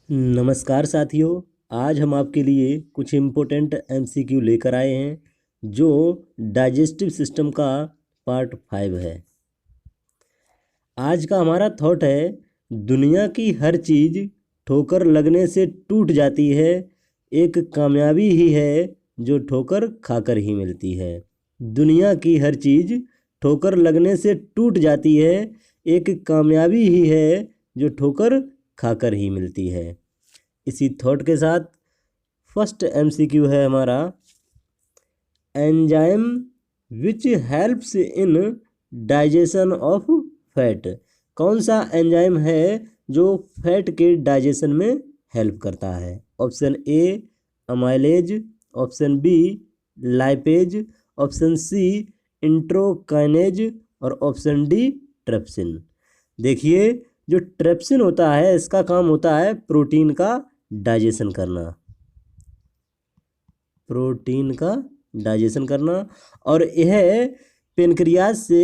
नमस्कार साथियों, आज हम आपके लिए कुछ इम्पोर्टेंट एमसीक्यू लेकर आए हैं जो डाइजेस्टिव सिस्टम का पार्ट 5 है। आज का हमारा थॉट है, दुनिया की हर चीज़ ठोकर लगने से टूट जाती है, एक कामयाबी ही है जो ठोकर खाकर ही मिलती है। दुनिया की हर चीज़ ठोकर लगने से टूट जाती है, एक कामयाबी ही है जो ठोकर खाकर ही मिलती है। इसी थॉट के साथ फर्स्ट एमसीक्यू है हमारा, enzyme which helps in digestion of fat. कौन सा एंजाइम है जो फैट के डाइजेशन में हेल्प करता है? Option A amylase, option B lipase, option C enterokinase और ऑप्शन डी ट्रिप्सिन। देखिए, जो ट्रिप्सिन होता है इसका काम होता है प्रोटीन का डाइजेशन करना, प्रोटीन का डाइजेशन करना। और यह पेनक्रियाज से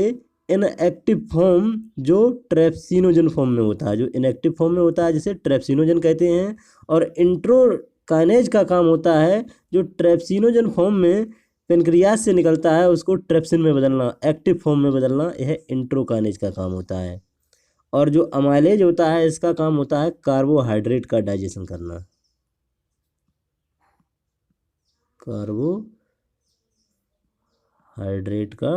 इनएक्टिव फॉर्म जो ट्रेप्सिनोजन फॉर्म में होता है, जो इनएक्टिव फॉर्म में होता है जिसे ट्रेप्सिनोजन कहते हैं। और इंट्रोकाइनेज का काम होता है जो ट्रेप्सिनोजन फॉर्म में पेनक्रियाज से निकलता है उसको ट्रिप्सिन में बदलना, एक्टिव फॉर्म में बदलना, यह इंट्रोकाइनेज का काम होता है। और जो अमाइलेज होता है इसका काम होता है कार्बोहाइड्रेट का डाइजेशन करना, कार्बोहाइड्रेट का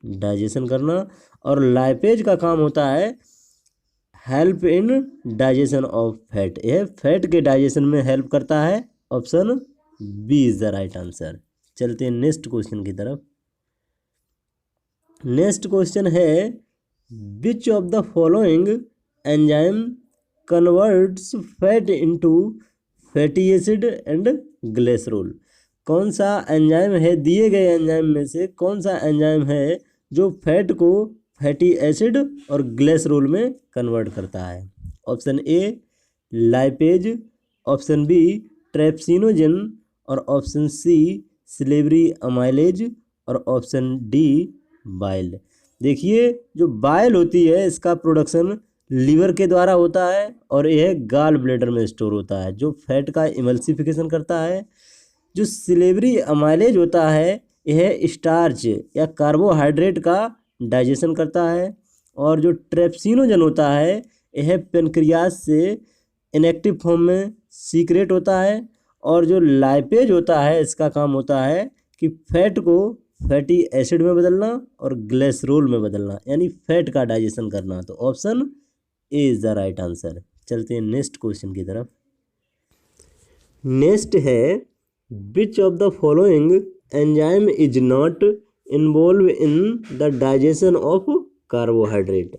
डाइजेशन करना। और लाइपेज का काम होता है help in digestion of fat, यह फैट के डाइजेशन में हेल्प करता है। Option B is the right answer. चलते हैं नेक्स्ट क्वेश्चन की तरफ। नेक्स्ट क्वेश्चन है, Which of the following enzyme converts fat into fatty acid and glycerol? कौन सा एंजाइम है, दिए गए एंजाइम में से कौन सा एंजाइम है जो फैट को फैटी एसिड और ग्लिसरॉल में कन्वर्ट करता है? Option A lipase, option B trypsinogen और ऑप्शन सी सिलेबरी अमाइलेज और ऑप्शन डी बाइल। देखिए, जो बाइल होती है इसका प्रोडक्शन लीवर के द्वारा होता है और यह गाल ब्लैडर में स्टोर होता है जो फैट का इमल्सिफिकेशन करता है। जो सिलेबरी अमाइलेज होता है यह स्टार्च या कार्बोहाइड्रेट का डाइजेशन करता है। और जो ट्रेप्सिनोजन होता है यह पेनक्रियाज से इनएक्टिव फॉर्म में सीक्रेट होता है। और जो लाइपेज होता है इसका काम होता है कि फैट को फैटी एसिड में बदलना और ग्लिसरॉल में बदलना, यानी फैट का डाइजेशन करना। तो option A is the right answer. चलते हैं नेक्स्ट क्वेश्चन की तरफ। नेक्स्ट है, which of the following enzyme is not involve in the digestion of carbohydrate?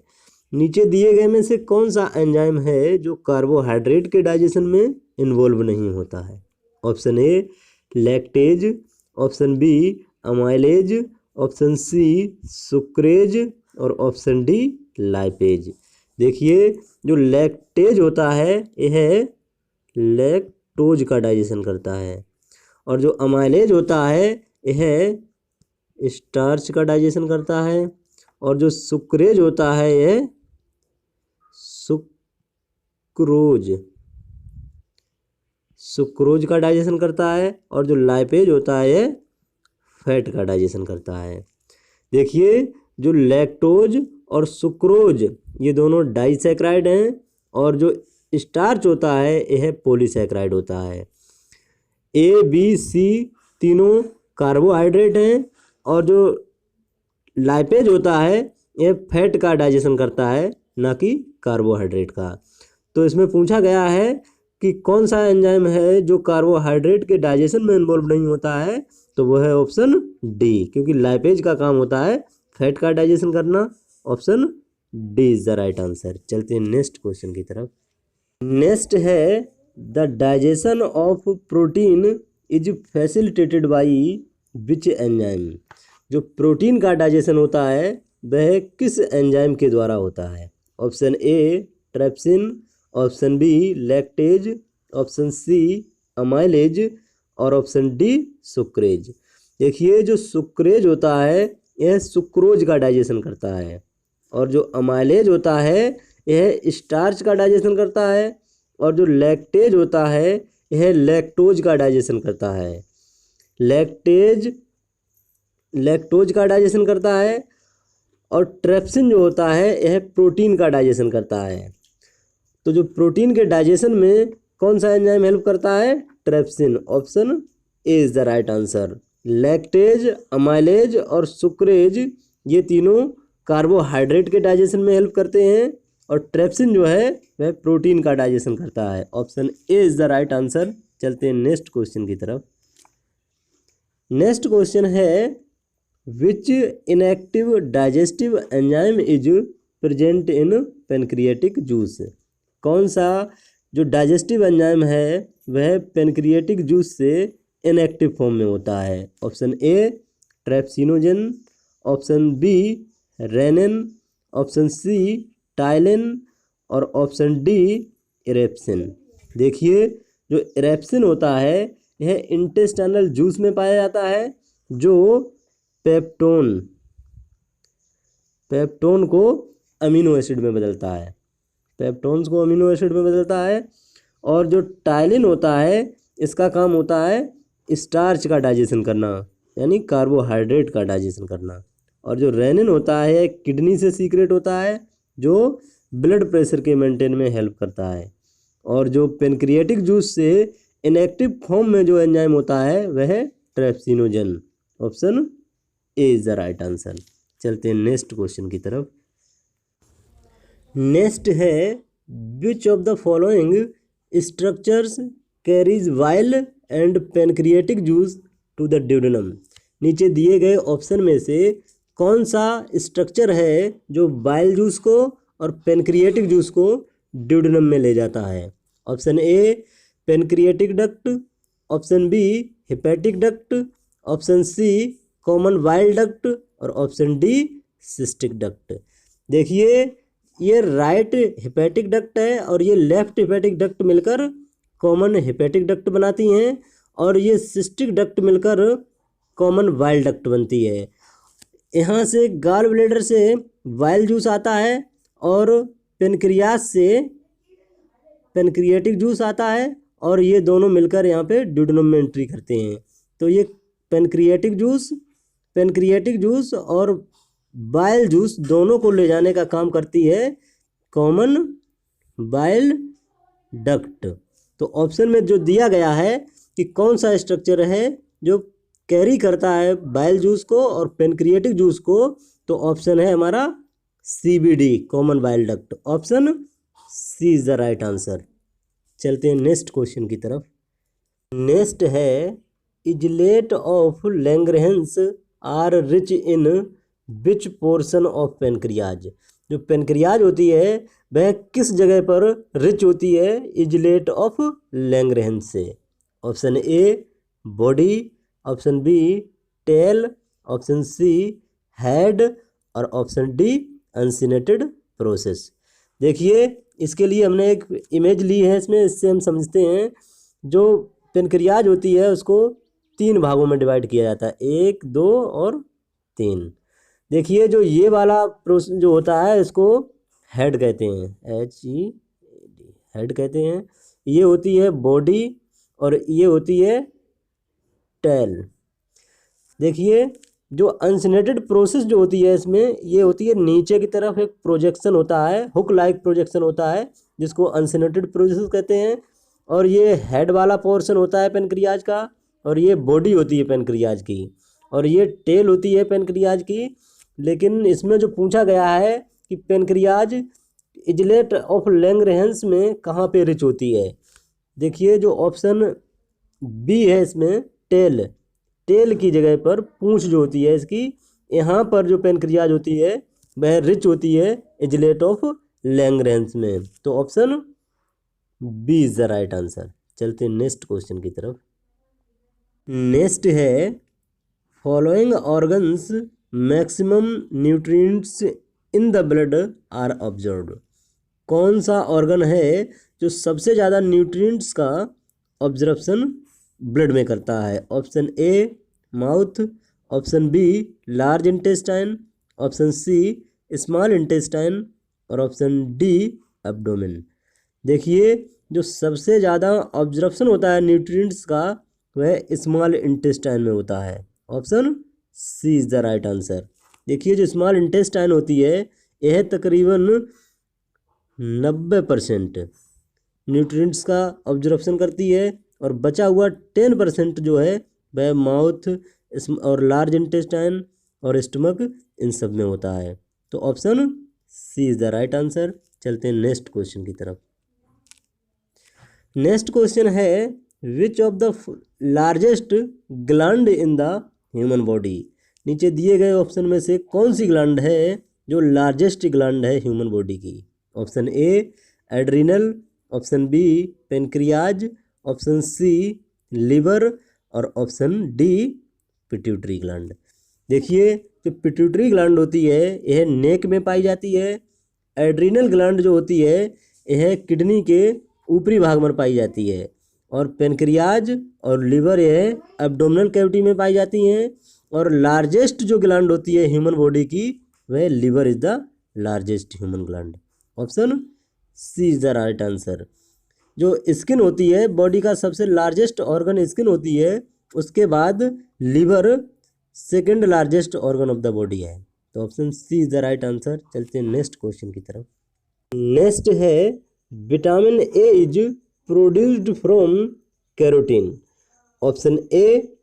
नीचे दिए गए में से कौन सा एंजाइम है जो कार्बोहाइड्रेट के डाइजेशन में इन्वॉल्व नहीं होता है? Option A lactase, option B amylase, option C sucrase और ऑप्शन डी लाइपेज। देखिए, जो लैक्टेज होता है यह लैक्टोज का डाइजेशन करता है और जो अमाइलेज होता है यह स्टार्च का डाइजेशन करता है और जो सुक्रेज होता है यह सुक्रोज का डाइजेशन करता है और जो लाइपेज होता है यह फैट का डाइजेशन करता है। देखिए, जो लैक्टोज और सुक्रोज ये दोनों डाइसैक्राइड हैं और जो स्टार्च होता है यह पॉलीसैक्राइड होता है। ए बी सी तीनों कार्बोहाइड्रेट हैं और जो लाइपेज होता है यह फैट का डाइजेशन करता है, ना कि कार्बोहाइड्रेट का। तो इसमें पूछा गया है कि कौन सा एंजाइम है जो कार्बोहाइड्रेट के डाइजेशन में इन्वॉल्व नहीं होता है, तो वो है ऑप्शन डी, क्योंकि लाइपेज का काम होता है फैट का डाइजेशन करना। Option D is the right answer. चलते हैं नेक्स्ट क्वेश्चन की तरफ। नेक्स्ट है, the digestion of protein is facilitated by which enzyme? जो प्रोटीन का डाइजेशन होता है वह किस एंजाइम के द्वारा होता है? Option A trypsin, option B lactase, option C amylase और ऑप्शन डी सुक्रेज। देखिए, जो सुक्रेज होता है यह सुक्रोज का डाइजेशन करता है और जो अमाइलेज होता है यह स्टार्च का डाइजेशन करता है और जो लैक्टेज होता है यह लैक्टोज का डाइजेशन करता है। लैक्टोज का डाइजेशन करता है। और ट्रेप्सिन जो होता है यह प्रोटीन का डाइजेशन करता है। तो जो प्रोटीन के डाइजेशन में कौन सा एंजाइम हेल्प करता है? Trypsin. Option A is the right answer. Lactase, amylase और सुक्रेज ये तीनों कार्बोहाइड्रेट के डाइजेशन में हेल्प करते हैं और ट्रेप्सिन जो है वह प्रोटीन का डाइजेशन करता है। Option A is the right answer. चलते हैं नेक्स्ट क्वेश्चन की तरफ। नेक्स्ट क्वेश्चन है which inactive digestive enzyme is present in pancreatic juice. कौन सा जो डाइजेस्टिव एंजाइम है वह पेनक्रिएटिक जूस से इनएक्टिव फॉर्म में होता है। Option A trypsinogen, option B rennin, option C ptyalin और ऑप्शन डी इरेप्सिन। देखिए जो इरेप्सिन होता है यह इंटेस्टाइनल जूस में पाया जाता है जो पेप्टोन को अमीनो एसिड में बदलता है। पेप्टोन्स को अमीनो एसिड में बदलता है। और जो टाइलिन होता है इसका काम होता है स्टार्च का डाइजेशन करना, यानी कार्बोहाइड्रेट का डाइजेशन करना। और जो रेनिन होता है किडनी से सीक्रेट होता है जो ब्लड प्रेशर के मेंटेन में हेल्प करता है। और जो पेनक्रिएटिक जूस से इनएक्टिव फॉर्म में जो एंजाइम होता है वह trypsinogen. Option A is the right answer. चलते हैं नेक्स्ट क्वेश्चन की तरफ। नेक्स्ट है which of the following structures carries bile and pancreatic juice to the duodenum. नीचे दिए गए ऑप्शन में से कौन सा स्ट्रक्चर है जो बाइल जूस को और पेनक्रिएटिक जूस को ड्यूडेनम में ले जाता है। Option A pancreatic duct, option B hepatic duct, option C common bile duct और ऑप्शन डी सिस्टिक डक्ट। देखिए ये राइट हेपेटिक डक्ट है और ये लेफ्ट हेपेटिक डक्ट मिलकर कॉमन हेपेटिक डक्ट बनाती हैं और ये सिस्टिक डक्ट मिलकर कॉमन बाइल डक्ट बनती है। यहाँ से गाल ब्लेडर से बाइल जूस आता है और पेनक्रियास से पेनक्रिएटिक जूस आता है और ये दोनों मिलकर यहाँ पे ड्यूडेनम में एंट्री करते हैं। तो ये पेनक्रिएटिक जूस और बाइल जूस दोनों को ले जाने का काम करती है कॉमन बाइल डक्ट। तो ऑप्शन में जो दिया गया है कि कौन सा स्ट्रक्चर है जो कैरी करता है बाइल जूस को और पेनक्रिएटिक जूस को, तो ऑप्शन है हमारा CBD common bile duct. Option C is the right answer. चलते हैं नेक्स्ट क्वेश्चन की तरफ। नेक्स्ट है islets of Langerhans are rich in which portion of pancreas. जो पेनक्रियाज होती है वह किस जगह पर रिच होती है इजलेट ऑफ लैंगरहेंस से। Option A body, option B tail, option C head और ऑप्शन डी अनसिनेटेड प्रोसेस। देखिए इसके लिए हमने एक इमेज ली है, इससे हम समझते हैं। जो पेनक्रियाज होती है उसको 3 भागों में डिवाइड किया जाता है, 1, 2 और 3। देखिए जो ये वाला प्रोसेस जो होता है इसको हेड कहते हैं, HED हेड कहते हैं। ये होती है बॉडी और ये होती है टेल। देखिए जो अनसिनेटेड प्रोसेस जो होती है इसमें ये होती है नीचे की तरफ एक प्रोजेक्शन होता है, हुक लाइक प्रोजेक्शन होता है जिसको अनसिनेटेड प्रोसेस कहते हैं। और ये हेड वाला पोर्शन होता है पेनक्रियाज का और ये बॉडी होती है पेनक्रियाज की और ये टेल होती है पेनक्रियाज की। लेकिन इसमें जो पूछा गया है कि पेनक्रियाज इजलेट ऑफ लैंगरहेंस में कहाँ पे रिच होती है। देखिए जो ऑप्शन बी है इसमें टेल की जगह पर पूंछ जो होती है इसकी, यहाँ पर जो पेनक्रियाज होती है वह रिच होती है इजलेट ऑफ लैंगरहेंस में। तो option B is the right answer. चलते हैं नेक्स्ट क्वेश्चन की तरफ। नेक्स्ट है following organs maximum nutrients in the blood are observed. कौन सा ऑर्गन है जो सबसे ज़्यादा न्यूट्रिएंट्स का ऑब्जर्वेशन ब्लड में करता है। Option A mouth, option B large intestine, option C small intestine और ऑप्शन डी एब्डोमेन। देखिए जो सबसे ज़्यादा ऑब्जर्प्शन होता है न्यूट्रिएंट्स का वह स्मॉल इंटेस्टाइन में होता है। Option C is the right answer. देखिए जो स्मॉल इंटेस्टाइन होती है यह तकरीबन 90% न्यूट्रिएंट्स का ऑब्जर्प्शन करती है और बचा हुआ 10% जो है वह माउथ और लार्ज इंटेस्टाइन और स्टमक इन सब में होता है। तो option C is the right answer. चलते हैं नेक्स्ट क्वेश्चन की तरफ। नेक्स्ट क्वेश्चन है which of the largest gland in the human body. नीचे दिए गए ऑप्शन में से कौन सी ग्लैंड है जो लार्जेस्ट ग्लैंड है ह्यूमन बॉडी की। Option A adrenal, option B pancreas, option C liver और ऑप्शन डी पिट्यूटरी ग्लैंड। देखिए जो पिट्यूटरी ग्लैंड होती है यह नेक में पाई जाती है। एड्रिनल ग्लैंड जो होती है यह किडनी के ऊपरी भाग में पाई जाती है और पेनक्रियाज और लिवर यह एब्डोमिनल कैविटी में पाई जाती हैं। और लार्जेस्ट जो ग्लैंड होती है ह्यूमन बॉडी की वह liver is the largest human gland. Option C is the right answer. जो स्किन होती है बॉडी का सबसे लार्जेस्ट ऑर्गन स्किन होती है, उसके बाद liver second largest organ of the body है। तो option C is the right answer. चलते हैं नेक्स्ट क्वेश्चन की तरफ। नेक्स्ट है vitamin A is produced from carotene. Option A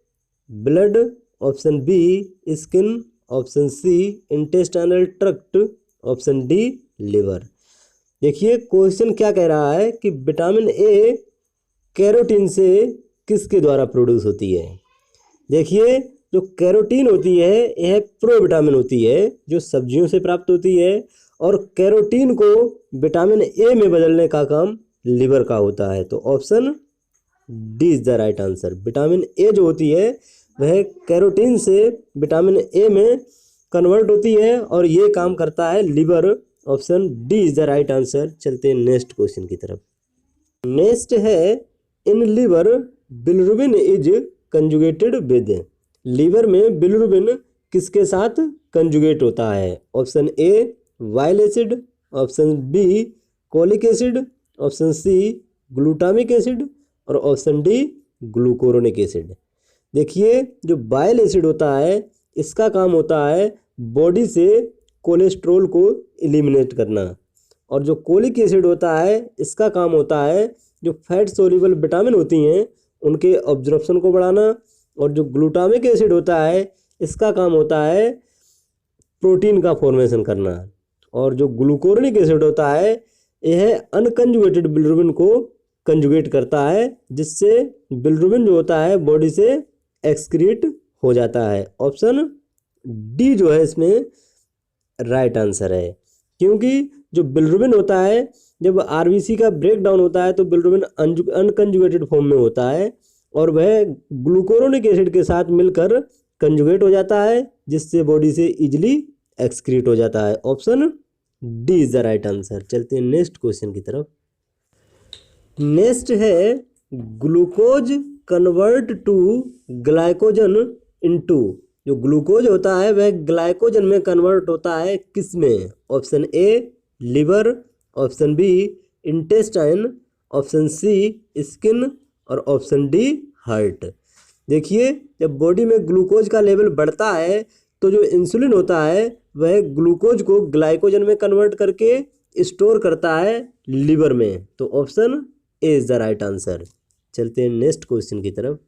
blood, option B skin, option C intestinal tract, option D liver. देखिए question क्या कह रहा है कि विटामिन ए कैरोटीन से किसके द्वारा प्रोड्यूस होती है। देखिए जो कैरोटीन होती है यह प्रोविटामिन होती है जो सब्जियों से प्राप्त होती है और कैरोटीन को विटामिन ए में बदलने का काम लिवर का होता है। तो option D is the right answer. Vitamin A जो होती है वह कैरोटीन से विटामिन ए में कन्वर्ट होती है और ये काम करता है liver. Option D is the right answer. चलते हैं नेक्स्ट क्वेश्चन की तरफ। नेक्स्ट है in liver bilirubin is conjugated with. Liver में बिलिरुबिन किसके साथ कंजुगेट होता है। Option A bile acid, option B cholic acid, option C glutamic acid और ऑप्शन डी ग्लूकोरोनिक एसिड। देखिए जो बाइल एसिड होता है इसका काम होता है बॉडी से कोलेस्ट्रोल को एलिमिनेट करना और जो कोलिक एसिड होता है इसका काम होता है जो फैट सोल्यूबल विटामिन होती हैं उनके ऑब्जॉर्प्शन को बढ़ाना और जो ग्लूटामिक एसिड होता है इसका काम होता है प्रोटीन का फॉर्मेशन करना और जो ग्लूकोरोनिक एसिड होता है यह अनकंजुगेटेड बिलिरुबिन को कंजुगेट करता है जिससे बिलिरुबिन जो होता है बॉडी से एक्सक्रीट हो जाता है। ऑप्शन डी जो है इसमें राइट आंसर है क्योंकि जो बिलिरुबिन होता है जब आरबीसी का ब्रेक डाउन होता है तो बिलिरुबिन अनकंजुगेटेड फॉर्म में होता है और वह ग्लूकोरोनिक एसिड के साथ मिलकर कंजुगेट हो जाता है जिससे बॉडी से इजीली एक्सक्रीट हो जाता है। Option D is the right answer. चलते हैं नेक्स्ट क्वेश्चन की तरफ। नेक्स्ट है glucose convert to glycogen into. जो ग्लूकोज होता है वह ग्लाइकोजन में कन्वर्ट होता है किस में। Option A liver, option B intestine, option C skin और ऑप्शन डी हार्ट। देखिए जब बॉडी में ग्लूकोज का लेवल बढ़ता है तो जो इंसुलिन होता है वह ग्लूकोज को ग्लाइकोजन में कन्वर्ट करके स्टोर करता है लिवर में। तो option A is the right answer. चलते हैं नेक्स्ट क्वेश्चन की तरफ।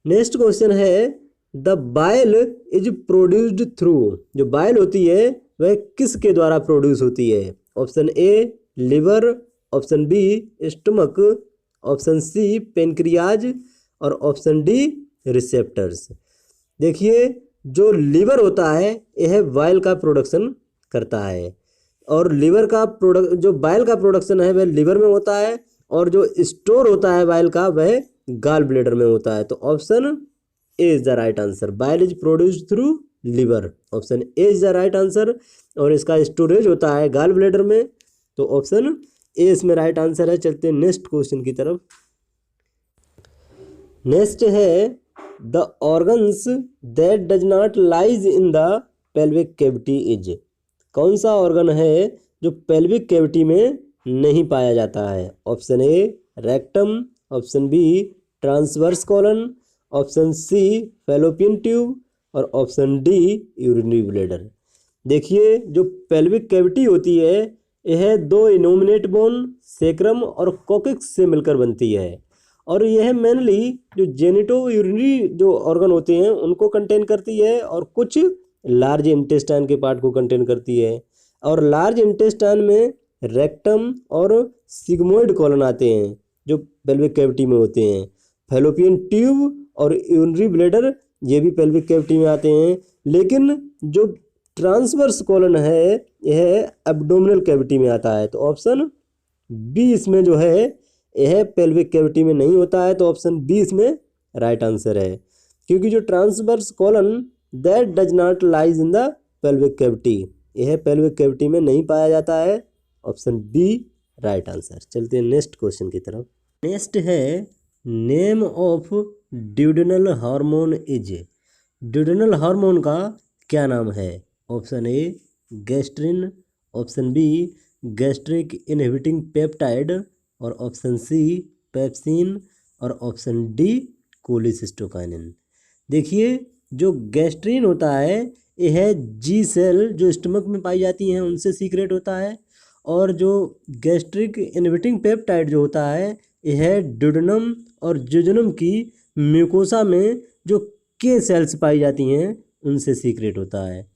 नेक्स्ट क्वेश्चन है the bile is produced through. जो बाइल होती है वह किसके द्वारा प्रोड्यूस होती है। Option A liver, option B stomach, option C pancreas और ऑप्शन डी रिसेप्टर्स। देखिए जो लिवर होता है यह बाइल का प्रोडक्शन करता है और लिवर का जो बाइल का प्रोडक्शन है वह लिवर में होता है और जो स्टोर होता है बाइल का वह गाल ब्लेडर में होता है। तो option A is the right answer. Bile is produced through liver. Option A is the right answer और इसका स्टोरेज होता है गाल ब्लेडर में। तो ऑप्शन ए इसमें राइट आंसर है। चलते हैं नेक्स्ट क्वेश्चन की तरफ। नेक्स्ट है the organs that does not lies in the pelvic cavity is. कौन सा ऑर्गन है जो पेल्विक कैविटी में नहीं पाया जाता है। Option A rectum, option B transverse colon, option C fallopian tube और ऑप्शन डी यूरिनरी ब्लैडर। देखिए जो पेल्विक कैविटी होती है यह दो इनोमिनेट बोन सेक्रम और कोकिक्स से मिलकर बनती है और यह मेनली जो जेनिटो यूरिनरी जो ऑर्गन होते हैं उनको कंटेन करती है और कुछ लार्ज इंटेस्टाइन के पार्ट को कंटेन करती है। और लार्ज इंटेस्टाइन में रेक्टम और सिग्मोइड कॉलन आते हैं जो पेल्विक कैविटी में होते हैं। फैलोपियन ट्यूब और यूरिनरी ब्लैडर ये भी पेल्विक कैविटी में आते हैं, लेकिन जो ट्रांसवर्स कॉलन है यह एब्डोमिनल कैविटी में आता है। तो ऑप्शन बी इसमें जो है यह पेल्विक कैविटी में नहीं होता है, तो ऑप्शन बी इसमें राइट आंसर है, क्योंकि जो transverse colon that does not lies in the pelvic cavity, यह पेल्विक कैविटी में नहीं पाया जाता है। Option B right answer. चलते हैं नेक्स्ट क्वेश्चन की तरफ। नेक्स्ट है name of duodenal hormone is. Duodenal hormone का क्या नाम है? Option A gastrin, option B gastric inhibiting peptide और ऑप्शन सी पेप्सिन और ऑप्शन डी कोलिसिस्टोकाइनिन। देखिए जो गैस्ट्रिन होता है यह जी सेल जो स्टमक में पाई जाती हैं उनसे सीक्रेट होता है, और जो गैस्ट्रिक इनहिबिटिंग पेप्टाइड जो होता है यह ड्यूडेनम और जुजनम की म्यूकोसा में जो के सेल्स पाई जाती हैं उनसे सीक्रेट होता है।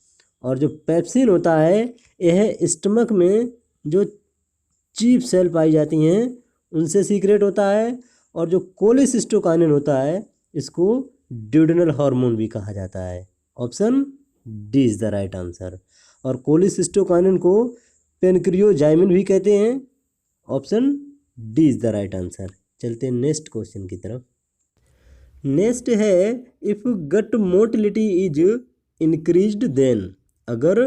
और जो पेप्सिन होता है यह स्टमक में जो चीफ सेल पाई जाती हैं उनसे सीक्रेट होता है। और जो कोलिसिस्टोकाइनिन होता है इसको ड्यूडेनल हार्मोन भी कहा जाता है। Option D is the right answer. और कोलिसिस्टोकाइनिन को पेनक्रियोजाइमिन भी कहते हैं। Option D is the right answer. चलते हैं नेक्स्ट क्वेश्चन की तरफ। नेक्स्ट है if gut motility is increased then. अगर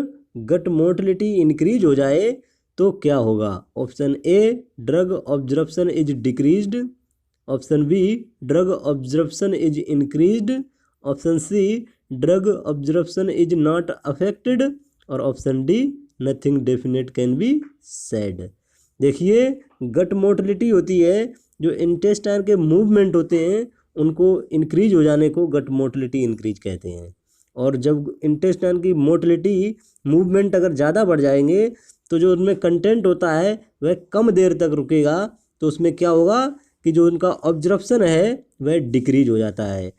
गट मोटिलिटी इंक्रीज हो जाए तो क्या होगा? Option A drug absorption is decreased, option B drug absorption is increased, option C drug absorption is not affected और option D nothing definite can be said. देखिए गट motility होती है, जो इंटेस्टाइन के मूवमेंट होते हैं उनको इंक्रीज हो जाने को गट मोटिलिटी इंक्रीज कहते हैं। और जब इंटेस्टाइन की मोटिलिटी मूवमेंट अगर ज़्यादा बढ़ जाएंगे तो जो उनमें कंटेंट होता है वह कम देर तक रुकेगा, तो उसमें क्या होगा कि जो उनका ऑब्जर्प्शन है वह डिक्रीज हो जाता है।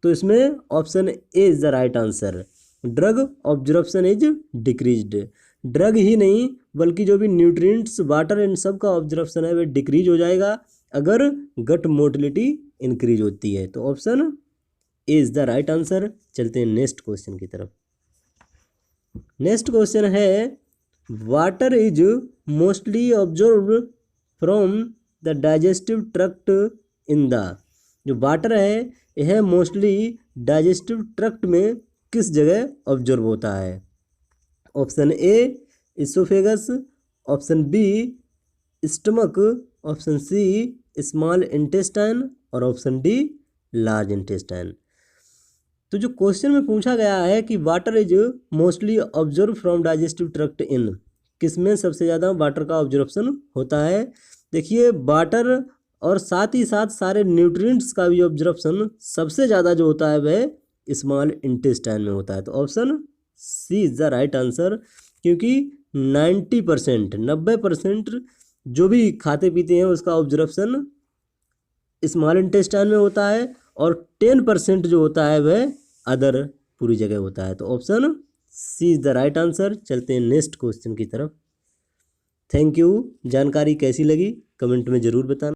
तो इसमें option A is the right answer. Drug absorption is decreased. Drug ही नहीं बल्कि जो भी न्यूट्रिएंट्स वाटर इन सब का ऑब्जर्प्शन है वह डिक्रीज हो जाएगा अगर गट मोटिलिटी इंक्रीज होती है। तो option A is the right answer. चलते हैं नेक्स्ट क्वेश्चन की तरफ। नेक्स्ट क्वेश्चन है water is mostly absorb from the digestive tract in the. जो वाटर है यह मोस्टली डाइजेस्टिव ट्रक्ट में किस जगह ऑब्जर्व होता है? Option A oesophagus, option B stomach, option C small intestine और ऑप्शन डी लार्ज इंटेस्टाइन। तो जो क्वेश्चन में पूछा गया है कि water is mostly absorb from digestive tract in, किसमें सबसे ज़्यादा वाटर का ऑब्जर्प्शन होता है? देखिए वाटर और साथ ही साथ सारे न्यूट्रिएंट्स का भी ऑब्जर्प्शन सबसे ज़्यादा जो होता है वह स्मॉल इंटेस्टाइन में होता है। तो option C is the right answer, क्योंकि 90% जो भी खाते पीते हैं उसका ऑब्जर्प्शन स्मॉल इंटेस्टाइन में होता है और 10% जो होता है वह अदर पूरी जगह होता है। तो option C is the right answer. चलते हैं नेक्स्ट क्वेश्चन की तरफ। Thank you. जानकारी कैसी लगी कमेंट में ज़रूर बताना।